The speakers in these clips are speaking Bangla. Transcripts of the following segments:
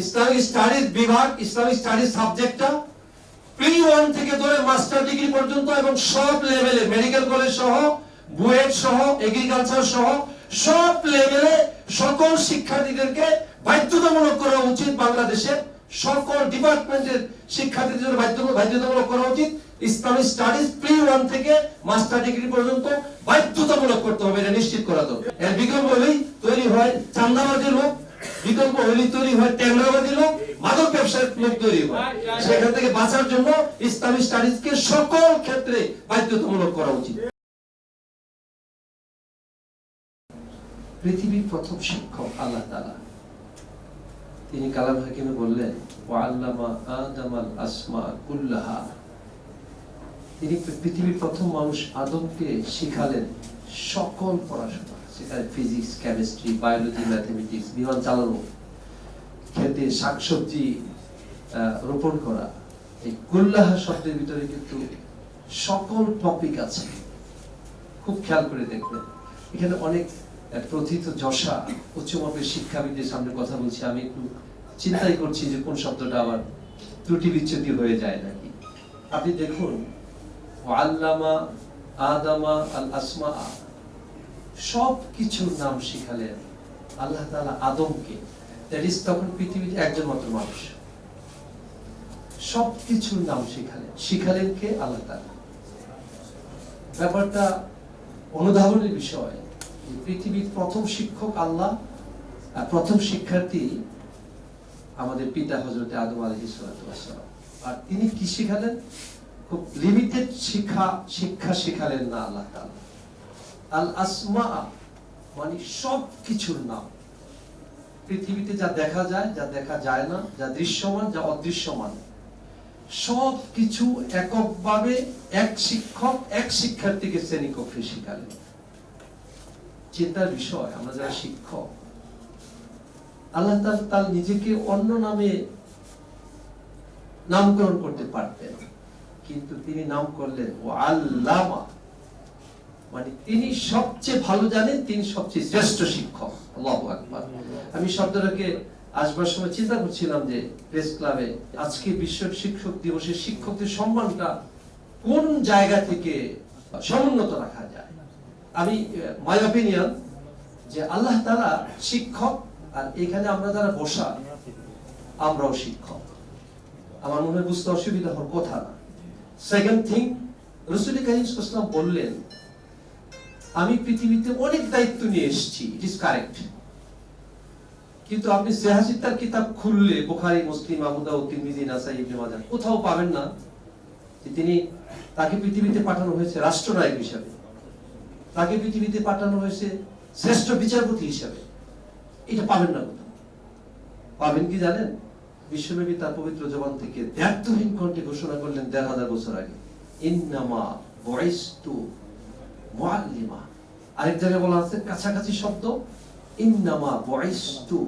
ইসলামিক স্টাডিজ বিভাগ, ইসলামিক স্টাডিজ সাবজেক্টটা প্রি-1 থেকে ধরে মাস্টার ডিগ্রি পর্যন্ত এবং সব লেভেলে, মেডিকেল কলেজ সহ, বুয়েট সহ, এগ্রিকালচার সহ সব লেভেলে সকল শিক্ষার্থীদেরকে বাধ্যতামূলক করা উচিত। বাংলাদেশের সকল ডিপার্টমেন্টের শিক্ষার্থীদের বাধ্যতামূলক করা উচিত। ইসলামিক স্টাডিজ প্রি-1 থেকে মাস্টার ডিগ্রি পর্যন্ত বাধ্যতামূলক করতে হবে, এটা নিশ্চিত করা দরকার। এর বিকল্প হলেই তৈরি হয় চান্দাবাজি লোক, বিকল্প হলেই তৈরি হয় টেন্ডারবাজি লোক, মাদক ব্যবসায়ী লোক তৈরি হয়। সেখান থেকে বাঁচার জন্য ইসলামিক স্টাডিজকে সকল ক্ষেত্রে বাধ্যতামূলক করা উচিত। পৃথিবীর প্রথম শিক্ষক আল্লাহ তাআলা, তিনি কালাম হাকিমে বললেন ওয়া আল্লামা আদামাল আসমা কুল্লাহা। তিনি পৃথিবীর প্রথম মানুষ আদমকে শিখালেন সকল পড়াশোনা, সেখানে ফিজিক্স, কেমিস্ট্রি, বায়োলজি, ম্যাথমেটিক্স, বিমান চালানো, খেতে শাকসবজি রোপণ করা। এই কুল্লাহা শব্দের ভিতরে কিন্তু সকল টপিক আছে, খুব খেয়াল করে দেখবেন। এখানে অনেক প্রথিত যশা উচ্চমাপের শিক্ষাবিদদের সামনে কথা বলছি, আমি একটু চিন্তাই করছি যে কোন শব্দটা আবার ত্রুটি বিচ্ছুতি হয়ে যায় নাকি। আপনি দেখুন আল্লামা আদামা আল আসমা, সব কিছুর নাম শিখালেন আল্লাহ তাআলা আদমকে। দ্যাট ইজ তখন পৃথিবীতে একজন মাত্র মানুষ, সব কিছুর নাম শিখালেন কে? আল্লাহ তাআলা। ব্যাপারটা অনুধাবনের বিষয়। পৃথিবীর প্রথম শিক্ষক আল্লাহ, আর প্রথম শিক্ষার্থী আমাদের পিতা হযরত আদম আলাইহিস সালাম। আর তিনি কি শিখালেন? খুব লিমিটেড শিক্ষা শিখালেন না আল্লাহ তাআলা। আল আসমা মানে সব কিছুর নাম, পৃথিবীতে যা দেখা যায়, যা দেখা যায় না, যা দৃশ্যমান, যা অদৃশ্যমান, সব কিছু এককভাবে এক শিক্ষক এক শিক্ষার্থীকে শ্রেণীকক্ষে শিখালেন। চিন্তার বিষয়, আমরা যারা শিক্ষক, আল্লাহ তাআলা নিজেকে অন্য নামে নামকরণ করতে পারতেন, কিন্তু তিনি নাম করলেন ও আল্লামা, মানে তিনি সবচেয়ে ভালো জানেন, তিনি সবচেয়ে শ্রেষ্ঠ শিক্ষক। আল্লাহু আকবার। আমি শব্দটাকে আসবার সময় চিন্তা করছিলাম যে প্রেস ক্লাবে আজকে বিশ্ব শিক্ষক দিবসে শিক্ষকদের সম্মানটা কোন জায়গা থেকে সমুন্নত রাখা যায়। আমি মাই অপিনিয়ন যে আল্লাহ তাআলা শিক্ষক, আর এখানে আমরা যারা বসা আমরাও শিক্ষক। আমার মনে হয় বুঝতে অসুবিধা হওয়ার কথা না। সেকেন্ড থিং, রাসূল কারীম সাল্লাল্লাহু আলাইহি ওয়াসাল্লাম বললেন আমি পৃথিবীতে অনেক দায়িত্ব নিয়ে এসেছি, ইট ইজ কারেক্ট, কিন্তু আপনি সিহাসিতার কিতাব খুললে বুখারী, মুসলিম, আবু দাউদ, তিরমিজি, নাসাই, ইবনে মাজাহ কোথাও পাবেন না যে তিনি তাকে পৃথিবীতে পাঠানো হয়েছে রাষ্ট্রনায়ক হিসেবে, তাকে পৃথিবীতে পাঠানো হয়েছে শ্রেষ্ঠ বিচারপতি হিসেবে। এটা পাবেন না কোথাও। পাবেন কি জানেন? বিশ্বনবী তার পবিত্র জবান থেকে দ্ব্যর্থহীন কণ্ঠে ঘোষণা করলেন ১৫০০ বছর আগে, ইন্নামা বুইসতু মুআল্লিমা। আরেক জায়গায় বলা আছে কাছাকাছি শব্দ, ইন্নামা বুইসতু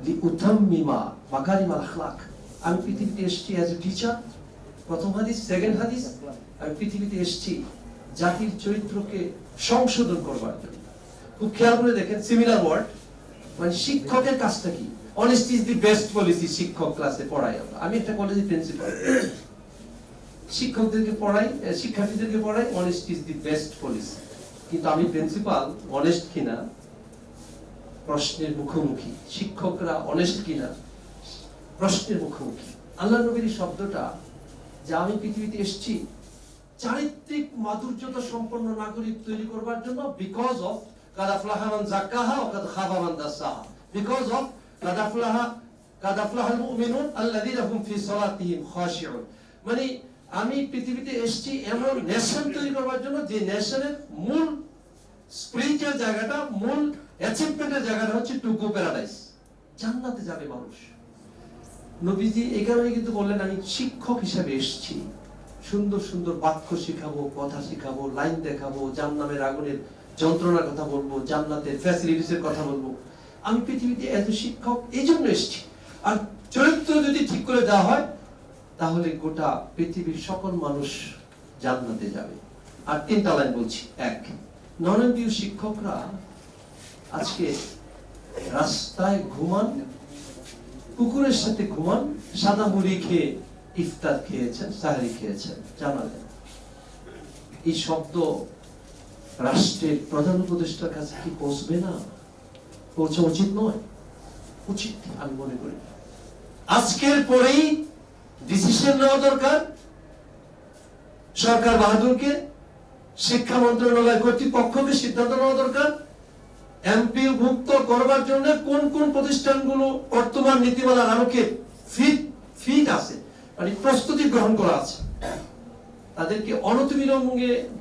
লিউতাম্মিমা মাকারিমাল আখলাক। আমি পৃথিবীতে এসেছি অ্যাজ এ টিচার, প্রথম হাদিস। সেকেন্ড হাদিস, আমি পৃথিবীতে এসেছি জাতির চরিত্রকে সংশোধন করবার জন্য। খুব খেয়াল করে দেখেন সিমিলার ওয়ার্ড, মানে শিক্ষকের কাজটা কি? Honesty is the best policy. শিক্ষক ক্লাসে পড়াই আমরা, আমি একটা কলেজের প্রিন্সিপাল, শিক্ষকদেরকে পড়াই, শিক্ষার্থীদেরকে পড়াই, honesty is the best policy. কিন্তু আমি প্রিন্সিপাল অনেস্ট কিনা প্রশ্নের মুখোমুখি, শিক্ষকরা অনেস্ট কিনা প্রশ্নের মুখোমুখি। আল্লাহ নবীর শব্দটা যে আমি পৃথিবীতে এসেছি চারিত্রিক মাধুর্যতা সম্পন্ন নাগরিক তৈরি করবার জন্য, বিকজ অফ কাদ আফলাহা মান যাক্কাহা ওয়া কাদ খাবা মান দাসাহা, বিকজ অফ কাদ আফলাহাল মুমিনুন আল্লাযীনা হুম ফি সালাতিহিম খাশিউন। মানে আমি পৃথিবীতে এসেছি এমন নেশন তৈরি করবার জন্য যে নেশনের মূল স্পিরিচুয়াল জায়গাটা, মূল অ্যাচিভমেন্টের জায়গাটা হচ্ছে টু গো প্যারাডাইস, জান্নাতে যাবে মানুষ। নবীজি এই কারণে কিন্তু বললেন আমি শিক্ষক হিসেবে এসেছি, সুন্দর সুন্দর বাক্য শিখাবো, কথা শিখাবো, লাইন দেখাবো, জাহান্নামের আগুনের যন্ত্রণার কথা বলবো, জান্নাতের ফ্যাসিলিটিসের কথা বলবো। আমি পৃথিবীতে এত শিক্ষক এই জন্য এসেছি। আর চরিত্র যদি ঠিক করে দেওয়া হয় তাহলে গোটা পৃথিবীর সকল মানুষ জান্নাতে যাবে। আর তিনটা লাইন বলছি। এক, ননবীয় শিক্ষকরা আজকে রাস্তায় ঘুমান, কুকুরের সাথে ঘুমান, সাদা মুড়ি খেয়ে ইফতার খেয়েছেন, সাহারি খেয়েছেন, জানালেন। এই শব্দ রাষ্ট্রের প্রধান উপদেষ্টার কাছে কি পৌঁছবে না? পৌঁছা উচিত নয়? উচিত, আমি মনে করি। আজকের পরেই ডিসিশন নেওয়া দরকার। সরকার বাহাদুরকে, শিক্ষা মন্ত্রণালয় কর্তৃপক্ষকে সিদ্ধান্ত নেওয়া দরকার এমপি ভুক্ত করবার জন্য কোন কোন প্রতিষ্ঠানগুলো বর্তমান নীতিমালার আলোকে ফিট আছে, মানে প্রস্তুতি গ্রহণ করা আছে, তাদেরকে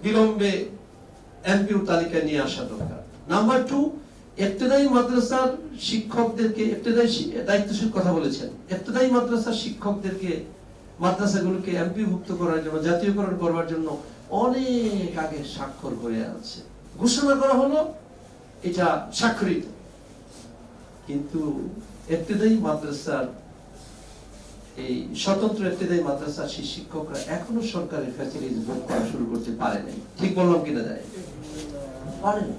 বিলম্বে এমপিও তালিকায় নিয়ে আসা দরকার। নাম্বার 2, ইবতেদায়ী মাদ্রাসার শিক্ষকদেরকে, দায়িত্বশীল কথা বলেছেন, ইবতেদায়ী মাদ্রাসার শিক্ষকদেরকে, মাদ্রাসাগুলোকে এমপি ভুক্ত করার জন্য, জাতীয়করণ করবার জন্য অনেক আগে স্বাক্ষর হয়ে আছে, ঘোষণা করা হলো, এটা স্বাক্ষরিত। কিন্তু ইবতেদায়ী মাদ্রাসার এই স্বতন্ত্র ইবতেদায়ী মাদ্রাসার সেই শিক্ষকরা এখনো সরকারের ফ্যাসিলিটি ভোগ করা শুরু করতে পারে নাই। ঠিক বললাম কিনা যায়? পারে না।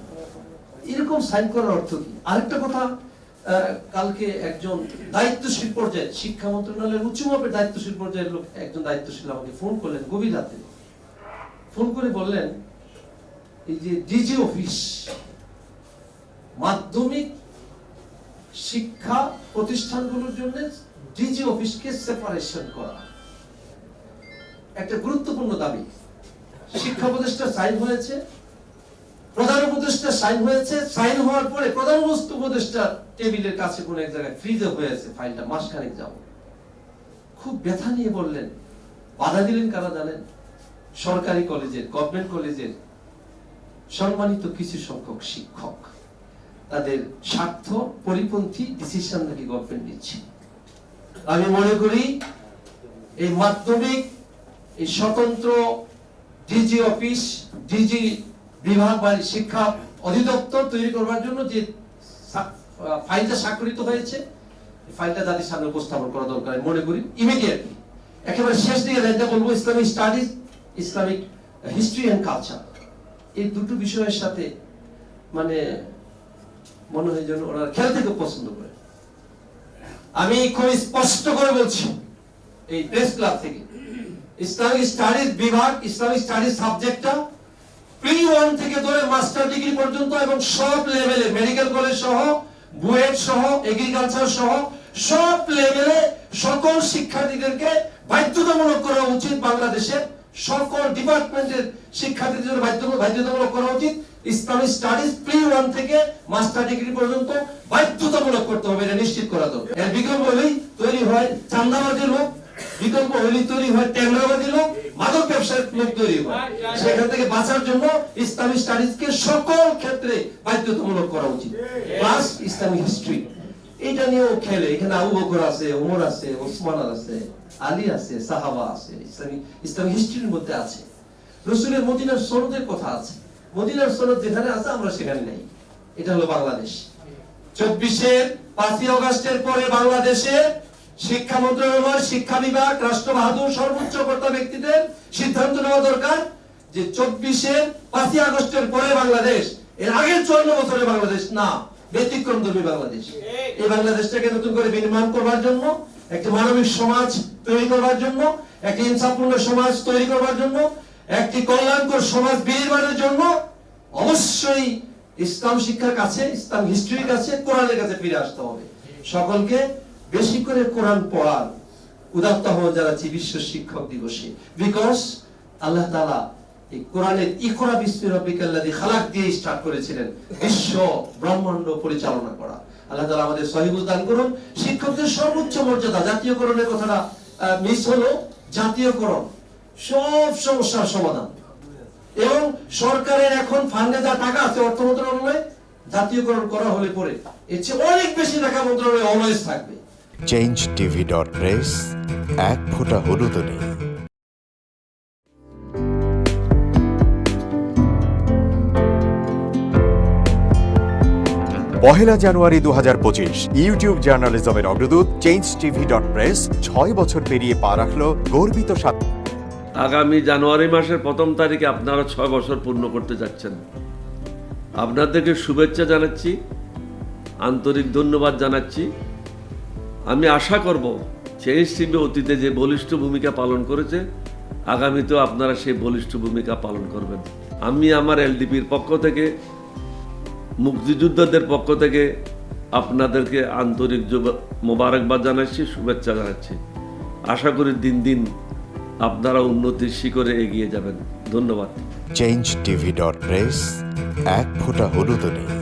এরকম সাইন করার অর্থ কি? আরেকটা কথা, কালকে একজন দায়িত্বশীল পর্যায়ে, শিক্ষা মন্ত্রণালয়ের উচ্চমাপের দায়িত্বশীল পর্যায়ের লোক, একজন দায়িত্বশীল আমাকে ফোন করলেন গভীর রাতে, ফোন করে বললেন এই যে ডিজি অফিস, মাধ্যমিক শিক্ষা প্রতিষ্ঠানগুলোর জন্য ডিজি অফিসকে সেপারেশন করা একটা গুরুত্বপূর্ণ দাবি। শিক্ষা উপদেষ্টা সাইন হয়েছে, প্রধান উপদেষ্টা সাইন হয়েছে, সাইন হওয়ার পরে প্রধান উপদেষ্টা টেবিলের কাছে কোন এক জায়গায় ফ্রিজে হয়েছে ফাইলটা, মাসখানেক যাব। খুব ব্যথা নিয়ে বললেন, বাধা দিলেন কারা জানেন? সরকারি কলেজের, গভর্নমেন্ট কলেজের সম্মানিত কিছু সংখ্যক শিক্ষক, তাদের স্বার্থ পরিপন্থী ডিসিশন নাকি গভর্নমেন্ট নিচ্ছে। আমি মনে করি এই মাধ্যমিক, এই স্বতন্ত্র ডিজি অফিস, ডিজি বিভাগ বা শিক্ষা অধিদপ্তর তৈরি করবার জন্য যে ফাইলটা স্বাক্ষরিত হয়েছে, ফাইলটা জাতির সামনে উপস্থাপন করা দরকার মনে করি ইমিডিয়েটলি। একেবারে শেষ দিকে লাইনটা বলবো, Islamic studies, Islamic history and culture, এই দুটো বিষয়ের সাথে মানে মনে হয় যেন ওরা খেয়াল থেকে পছন্দ করে। আমি খুব স্পষ্ট করে বলছি এই প্রেস ক্লাব থেকে, ইসলামিক স্টাডিজ বিভাগ, ইসলামিক স্টাডিজ সাবজেক্টটা প্রি-1 থেকে ধরে মাস্টার ডিগ্রি পর্যন্ত এবং সব লেভেলে, মেডিকেল কলেজ সহ, বুয়েট সহ, এগ্রিকালচার সহ সব লেভেলে সকল শিক্ষার্থীদেরকে বাধ্যতামূলক করা উচিত। বাংলাদেশের সকল ডিপার্টমেন্টের শিক্ষার্থীদের বাধ্যতামূলক করা উচিত। ইসলামিক স্টাডিজ প্রি-1 থেকে মাস্টার ডিগ্রি পর্যন্ত বাধ্যতামূলক করতে হবে, এটা নিশ্চিত করা দরকার। এর বিকল্প হলেই তৈরি হয় চাঁদাবাজি লোক, বিকল্প হলেই তৈরি হয় ট্যাংরাবাজি লোক, মাদক ব্যবসায়ী লোক তৈরি হয়। সেখান থেকে বাঁচার জন্য ইসলামিক স্টাডিজকে সকল ক্ষেত্রে বাধ্যতামূলক করা উচিত। প্লাস ইসলামিক হিস্ট্রি, এটা নিয়েও খেলে, এখানে আবু বকর আছে, ওমর আছে, ওসমান আছে, আলী আছে, সাহাবা আছে, ইসলামিক হিস্ট্রির মধ্যে আছে। রাসূলের মদিনার সনদের কথা আছে, মদিনার সনদ যেখানে আছে আমরা সেখানে নাই। এটা হলো বাংলাদেশ। 24-এর 5ই আগস্টের পরে বাংলাদেশে শিক্ষা মন্ত্রণালয়, শিক্ষা বিভাগ, রাষ্ট্র বাহাদুর সর্বোচ্চ কর্তা ব্যক্তিদের সিদ্ধান্ত নেওয়া দরকার যে 24-এর 5ই আগস্টের পরে বাংলাদেশ, এর আগের 54 বছরে বাংলাদেশ না, ব্যতিক্রমধর্মী বাংলাদেশ। এই বাংলাদেশটাকে নতুন করে বিনির্মাণ করবার জন্য, একটা মানবিক সমাজ তৈরি করবার জন্য, একটি ইনসাফপূর্ণ সমাজ তৈরি করবার জন্য, একটি কল্যাণকর সমাজ বিনির্মাণের জন্য অবশ্যই ইসলাম শিক্ষার কাছে, ইসলাম হিস্ট্রির কাছে, কোরআনের কাছে ফিরে আসতে হবে। সকলকে বেশি করে কোরআন পড়ার উদাত্ত আহ্বান জানাচ্ছি বিশ্ব শিক্ষক দিবসে। বিকজ আল্লাহ তাআলা এই কোরআনের ইকরা বিসমি রাব্বিকাল্লাযী খালাক দিয়ে স্টার্ট করেছিলেন বিশ্ব ব্রহ্মাণ্ড পরিচালনা করা। আল্লাহ তাআলা আমাদের সহিবুল দান করুন। শিক্ষকদের সর্বোচ্চ মর্যাদা, জাতীয়করণের কথাটা মিস হলো, জাতীয়করণ সব সমস্যার সমাধান। এবং সরকারের এখন ফান্ডে যা টাকা আছে অর্থ মন্ত্রণালয়ে, জাতীয়করণ করা হলে পরে এর চেয়ে অনেক বেশি টাকা মন্ত্রণালয়ে অলওয়েজ থাকবে। changetv.press, এক ফোঁটা হলুদও নেই। পহেলা জানুয়ারি 2025 ইউটিউব জার্নালিজমের অগ্রদূত changetv.press 6 বছর পেরিয়ে পা রাখল গর্বিত সাথে। আগামী জানুয়ারি মাসের 1ম তারিখে আপনারা 6 বছর পূর্ণ করতে যাচ্ছেন। আপনাদেরকে শুভেচ্ছা জানাচ্ছি, আন্তরিক ধন্যবাদ জানাচ্ছি। আমি আশা করব চেঞ্জ টিভি অতীতে যে বলিষ্ঠ ভূমিকা পালন করেছে, আগামীতেও আপনারা সেই বলিষ্ঠ ভূমিকা পালন করবেন। আমি আমার এলডিপির পক্ষ থেকে, মুক্তিযোদ্ধাদের পক্ষ থেকে আপনাদেরকে আন্তরিক মোবারকবাদ জানাচ্ছি, শুভেচ্ছা জানাচ্ছি। আশা করি দিন দিন আপনারা উন্নতির শিখরে এগিয়ে যাবেন। ধন্যবাদ। changeTV.press, এক ফোঁটা হলুদ নেই।